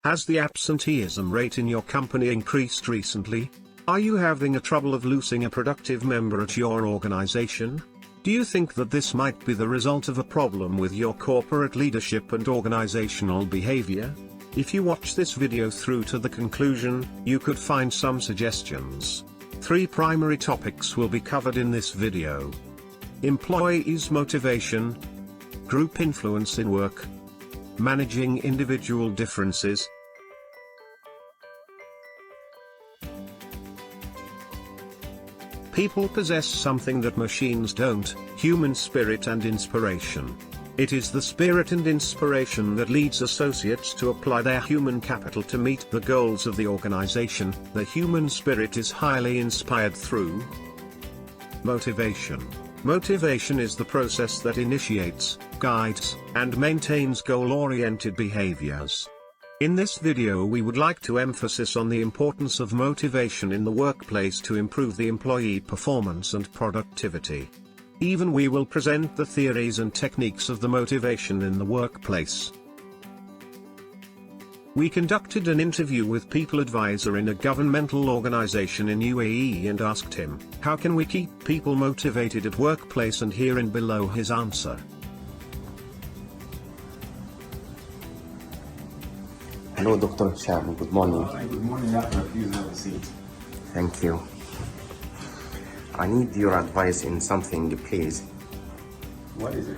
Has the absenteeism rate in your company increased recently? Are you having a trouble of losing a productive member at your organization? Do you think that this might be the result of a problem with your corporate leadership and organizational behavior? If you watch this video through to the conclusion, you could find some suggestions. 3 primary topics will be covered in this video. Employees' motivation, group influence in work, managing individual differences. People possess something that machines don't: human spirit and inspiration. It is the spirit and inspiration that leads associates to apply their human capital to meet the goals of the organization. The human spirit is highly inspired through motivation. Motivation is the process that initiates, guides, and maintains goal-oriented behaviors. In this video we would like to emphasize on the importance of motivation in the workplace to improve the employee performance and productivity. Even we will present the theories and techniques of the motivation in the workplace. We conducted an interview with People Advisor in a governmental organization in UAE and asked him, how can we keep people motivated at workplace, and here and below his answer. Hello, Dr. Hisham. Good morning. Hi, good morning, Ahmed. Please have a seat. Thank you. I need your advice in something, please. What is it?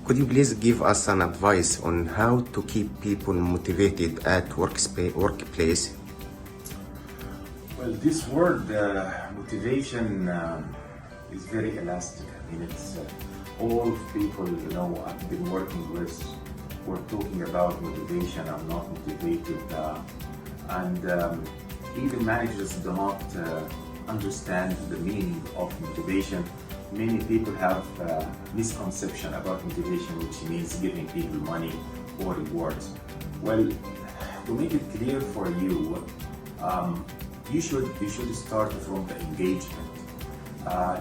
Could you please give us an advice on how to keep people motivated at workplace? Well, this word motivation is very elastic. I mean, it's all people I've been working with were talking about motivation. I'm not motivated, and even managers do not understand the meaning of motivation. Many people have a misconception about motivation, which means giving people money or rewards. Well, to make it clear for you, you should start from the engagement.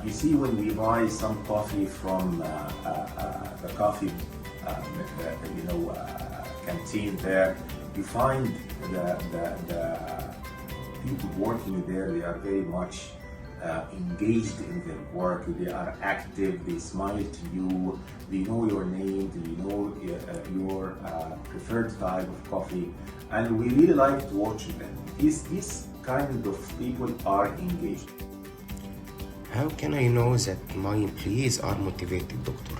You see, when we buy some coffee from the coffee canteen there, you find the people working there, they are very much engaged in their work. They are active, they smile to you, they know your name, they know your preferred type of coffee, and we really like to watch them. These kind of people are engaged. How can I know that my employees are motivated, doctor?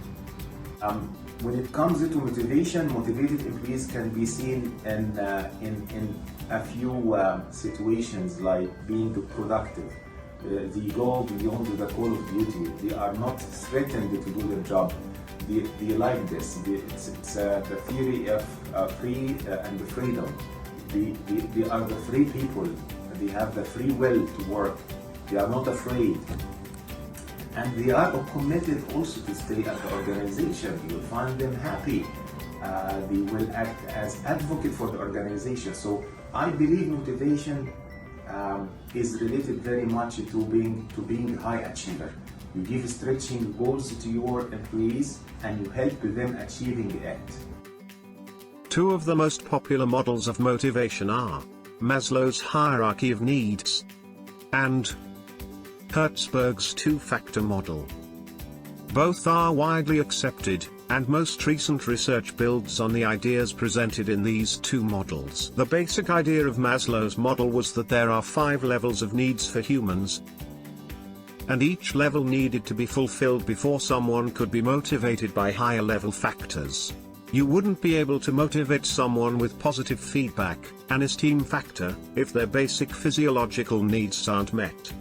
When it comes to motivation, motivated employees can be seen in a few situations, like being productive. They go beyond the call of duty. They are not threatened to do their job. They like this. It's the theory of free and freedom. They are the free people. They have the free will to work. They are not afraid. And they are committed also to stay at the organization. You will find them happy. They will act as advocate for the organization. So I believe motivation is related very much to being a high achiever. You give stretching goals to your employees and you help them achieving it. 2 of the most popular models of motivation are Maslow's hierarchy of needs and Hertzberg's 2-factor model. Both are widely accepted, and most recent research builds on the ideas presented in these 2 models. The basic idea of Maslow's model was that there are 5 levels of needs for humans, and each level needed to be fulfilled before someone could be motivated by higher level factors. You wouldn't be able to motivate someone with positive feedback, an esteem factor, if their basic physiological needs aren't met.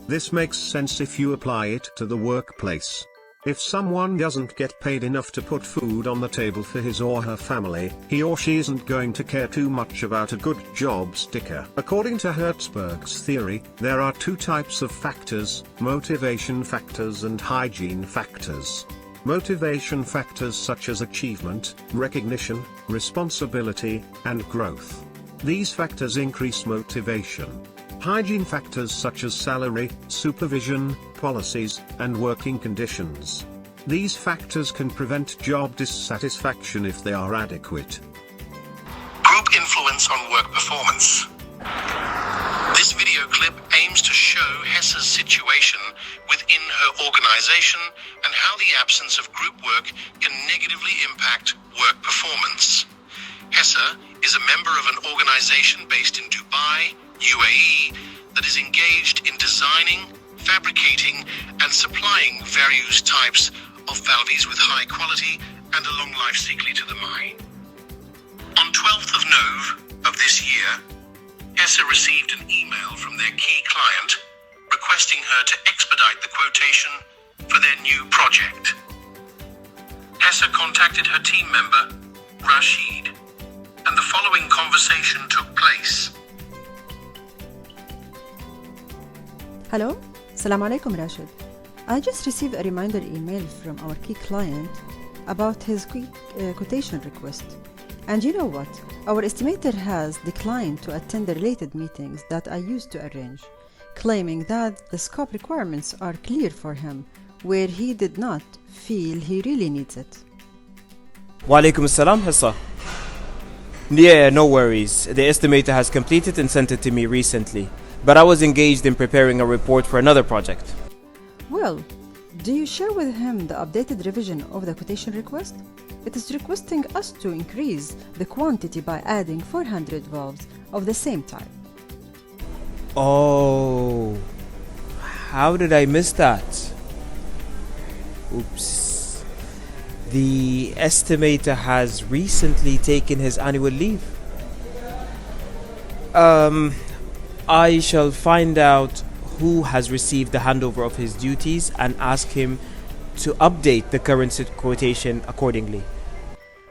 This makes sense if you apply it to the workplace. If someone doesn't get paid enough to put food on the table for his or her family, he or she isn't going to care too much about a good job sticker. According to Hertzberg's theory, there are 2 types of factors: motivation factors and hygiene factors. Motivation factors such as achievement, recognition, responsibility, and growth. These factors increase motivation. Hygiene factors such as salary, supervision, policies, and working conditions. These factors can prevent job dissatisfaction if they are adequate. Group influence influence on work performance. This video clip aims to show Hesse's situation within her organization and how the absence of group work can negatively impact work performance. Hesse is a member of an organization based in Dubai, UAE, that is engaged in designing, fabricating, and supplying various types of valves with high quality and a long life cycle to the mine. On 12th of Nov of this year, Hesse received an email from their key client requesting her to expedite the quotation for their new project. Hesse contacted her team member, Rashid, and the following conversation took place. Hello, Assalamu alaikum Rashid. I just received a reminder email from our key client about his quick quotation request. And you know what? Our estimator has declined to attend the related meetings that I used to arrange, claiming that the scope requirements are clear for him, where he did not feel he really needs it. Wa alaikum assalam, Hessa. Yeah, no worries. The estimator has completed and sent it to me recently, but I was engaged in preparing a report for another project. Well, do you share with him the updated revision of the quotation request? It is requesting us to increase the quantity by adding 400 valves of the same type. Oh, how did I miss that? Oops. The estimator has recently taken his annual leave. I shall find out who has received the handover of his duties and ask him to update the current quotation accordingly.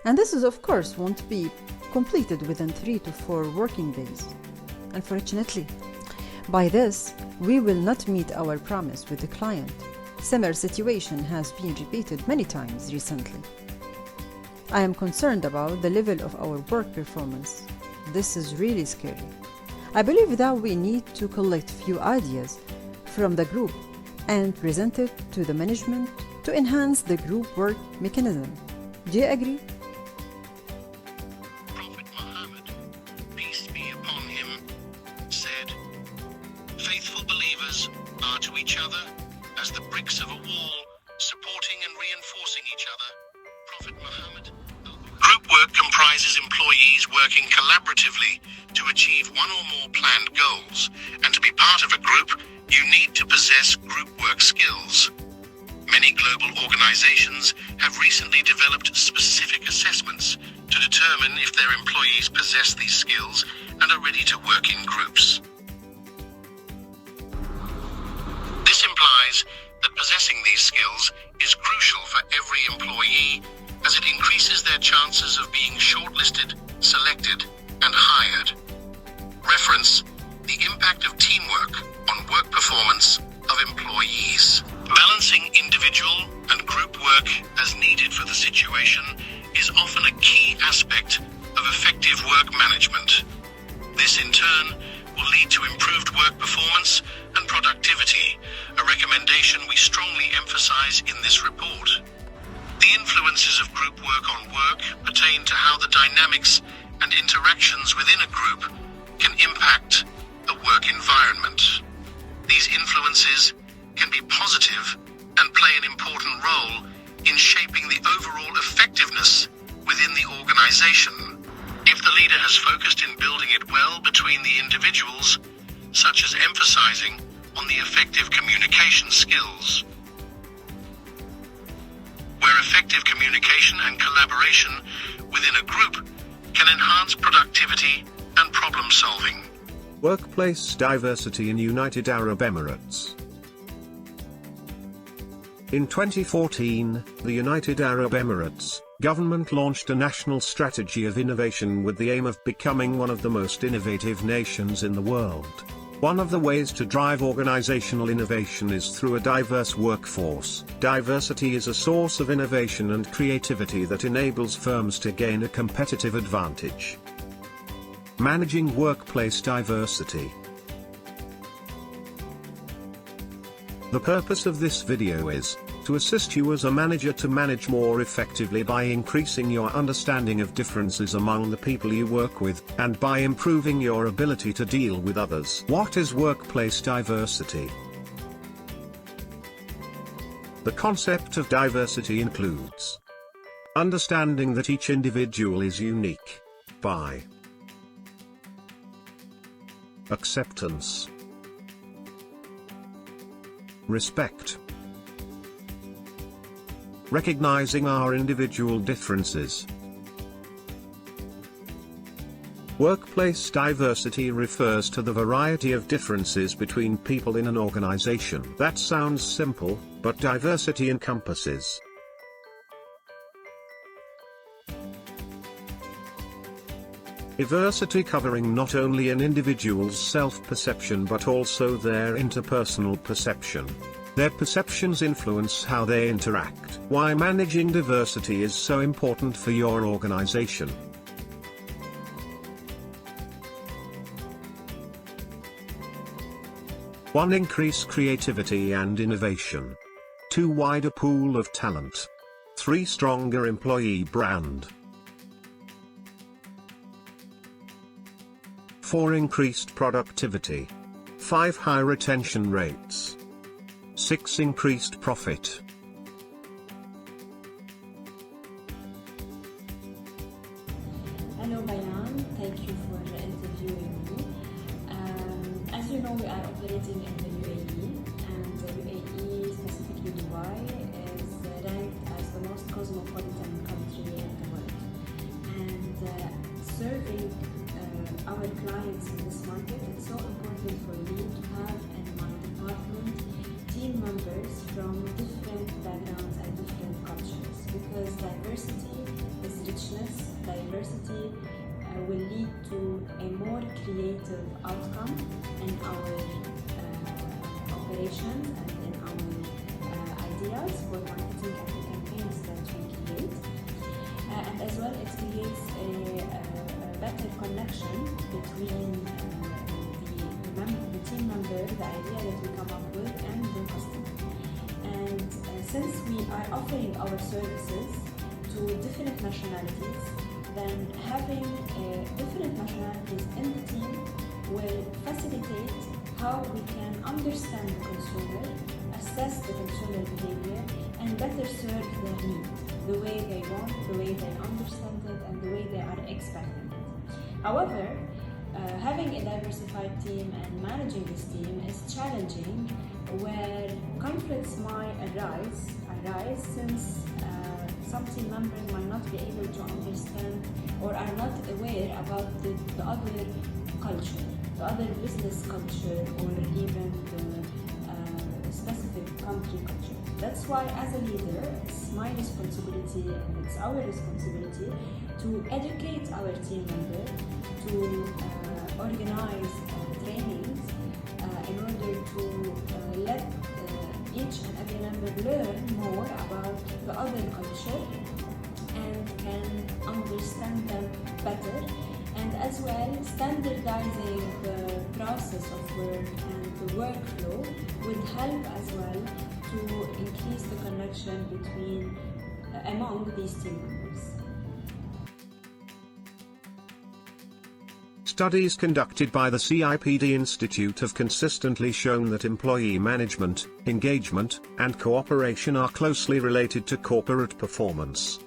And this is, of course, won't be completed within 3 to 4 working days. Unfortunately, by this, we will not meet our promise with the client. Similar situation has been repeated many times recently. I am concerned about the level of our work performance. This is really scary. I believe that we need to collect few ideas from the group and present it to the management to enhance the group work mechanism. Do you agree? Prophet Muhammad, peace be upon him, said, "Faithful believers are to each other as the bricks of a wall, supporting and reinforcing each other." Prophet Muhammad. Group work comprises employees working collaboratively to achieve one or more planned goals, and to be part of a group, you need to possess group work skills. Many global organizations have recently developed specific assessments to determine if their employees possess these skills and are ready to work in groups. This implies that possessing these skills is crucial for every employee, as it increases their chances of being shortlisted, selected, and hired. Reference: the impact of teamwork on work performance of employees. Balancing individual and group work as needed for the situation is often a key aspect of effective work management. This in turn will lead to improved work performance and productivity, a recommendation we strongly emphasize in this report. The influences of group work on work pertain to how the dynamics and interactions within a group can impact a work environment. These influences can be positive and play an important role in shaping the overall effectiveness within the organization. If the leader has focused in building it well between the individuals, such as emphasizing on the effective communication skills, where effective communication and collaboration within a group can enhance productivity and problem solving. Workplace diversity in United Arab Emirates. In 2014, the United Arab Emirates government launched a national strategy of innovation with the aim of becoming one of the most innovative nations in the world. One of the ways to drive organizational innovation is through a diverse workforce. Diversity is a source of innovation and creativity that enables firms to gain a competitive advantage. Managing workplace diversity. The purpose of this video is to assist you as a manager to manage more effectively by increasing your understanding of differences among the people you work with, and by improving your ability to deal with others. What is workplace diversity? The concept of diversity includes understanding that each individual is unique, by acceptance, respect, recognizing our individual differences. Workplace diversity refers to the variety of differences between people in an organization. That sounds simple, but diversity encompasses diversity covering not only an individual's self-perception but also their interpersonal perception. Their perceptions influence how they interact. Why managing diversity is so important for your organization. One, increase creativity and innovation. 2, wider pool of talent. 3, stronger employee brand. 4, increased productivity. 5, high retention rates. 6, increased profit. Hello Bayan, thank you for interviewing me. As you know, we are operating in the UAE, and the UAE, specifically Dubai, is ranked as the most cosmopolitan country in the world. And serving our clients in this market, it's so important for me to have in my department team members from different backgrounds and different cultures, because diversity is richness. Diversity will lead to a more creative outcome in our operations and in our ideas for marketing and the campaigns that we create. And as well, it creates a better connection between the team member, the idea that we come up with, and the customer. And since we are offering our services to different nationalities, then having different nationalities in the team will facilitate how we can understand the consumer, assess the consumer behavior, and better serve their needs, the way they want, the way they understand it, and the way they are expecting it. However, having a diversified team and managing this team is challenging, where conflicts might arise since some team members might not be able to understand or are not aware about the other culture, the other business culture, or even the specific country culture. That's why, as a leader, it's my responsibility and it's our responsibility to educate our team member, to organize trainings in order to let each and every member learn more about the other culture and can understand them better, and as well standardizing the process of work and the workflow would help as well to increase the connection between among these team members. Studies conducted by the CIPD Institute have consistently shown that employee management, engagement, and cooperation are closely related to corporate performance.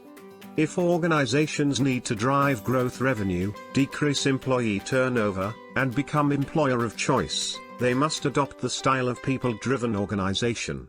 If organizations need to drive growth, revenue, decrease employee turnover, and become employer of choice, they must adopt the style of people-driven organization.